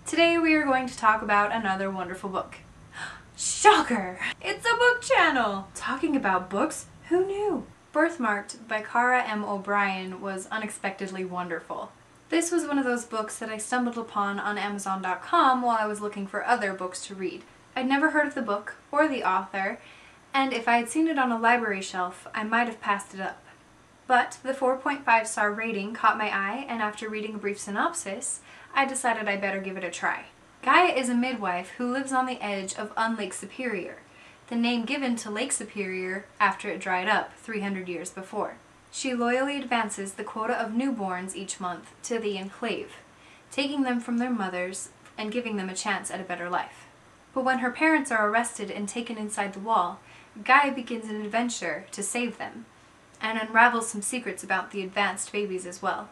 Today we are going to talk about another wonderful book. Shocker! It's a book channel! Talking about books? Who knew? Birthmarked by Caragh M was unexpectedly wonderful. This was one of those books that I stumbled upon on Amazon.com while I was looking for other books to read. I'd never heard of the book or the author, and if I had seen it on a library shelf, I might have passed it up. But the 4.5-star rating caught my eye, and after reading a brief synopsis, I decided I better give it a try. Gaia is a midwife who lives on the edge of Lake Superior, the name given to Lake Superior after it dried up 300 years before. She loyally advances the quota of newborns each month to the enclave, taking them from their mothers and giving them a chance at a better life. But when her parents are arrested and taken inside the wall, Gaia begins an adventure to save them, and unravels some secrets about the advanced babies as well.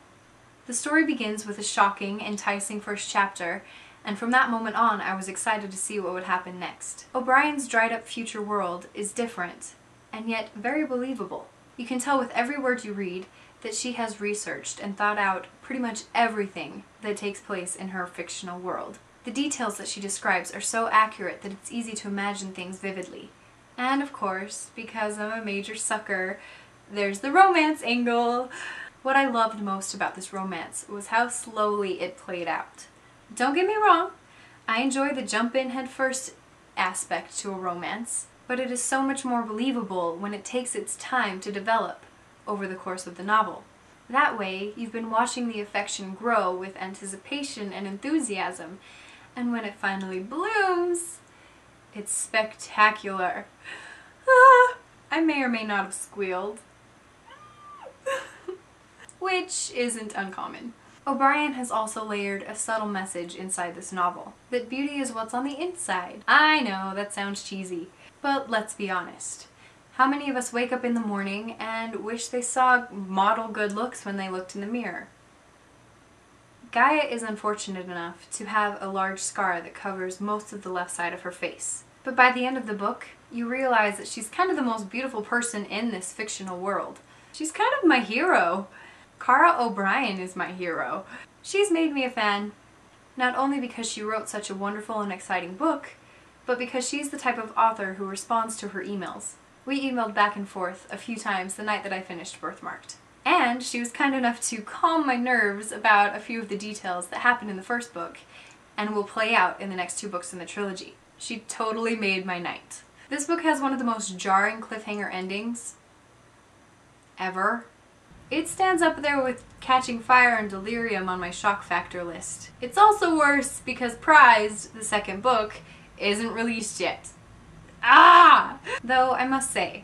The story begins with a shocking, enticing first chapter, and from that moment on I was excited to see what would happen next. O'Brien's dried-up future world is different, and yet very believable. You can tell with every word you read that she has researched and thought out pretty much everything that takes place in her fictional world. The details that she describes are so accurate that it's easy to imagine things vividly. And of course, because I'm a major sucker, there's the romance angle. What I loved most about this romance was how slowly it played out. Don't get me wrong, I enjoy the jump-in headfirst aspect to a romance, but it is so much more believable when it takes its time to develop over the course of the novel. That way, you've been watching the affection grow with anticipation and enthusiasm, and when it finally blooms, it's spectacular. I may or may not have squealed. Which isn't uncommon. O'Brien has also layered a subtle message inside this novel, that beauty is what's on the inside. I know, that sounds cheesy, but let's be honest. How many of us wake up in the morning and wish they saw model good looks when they looked in the mirror? Gaia is unfortunate enough to have a large scar that covers most of the left side of her face. But by the end of the book, you realize that she's kind of the most beautiful person in this fictional world. She's kind of my hero. Caragh O'Brien is my hero. She's made me a fan, not only because she wrote such a wonderful and exciting book, but because she's the type of author who responds to her emails. We emailed back and forth a few times the night that I finished Birthmarked. And she was kind enough to calm my nerves about a few of the details that happened in the first book and will play out in the next two books in the trilogy. She totally made my night. This book has one of the most jarring cliffhanger endings ever. It stands up there with Catching Fire and Delirium on my shock factor list. It's also worse because Prized, the second book, isn't released yet. Ah! Though I must say,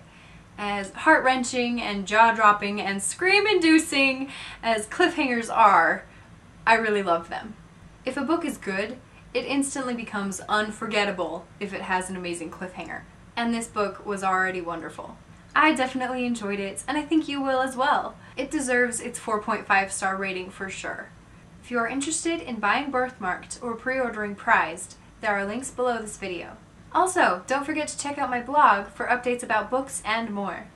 as heart-wrenching and jaw-dropping and scream-inducing as cliffhangers are, I really love them. If a book is good, it instantly becomes unforgettable if it has an amazing cliffhanger. And this book was already wonderful. I definitely enjoyed it, and I think you will as well. It deserves its 4.5-star rating for sure. If you are interested in buying Birthmarked or pre-ordering Prized, there are links below this video. Also, don't forget to check out my blog for updates about books and more.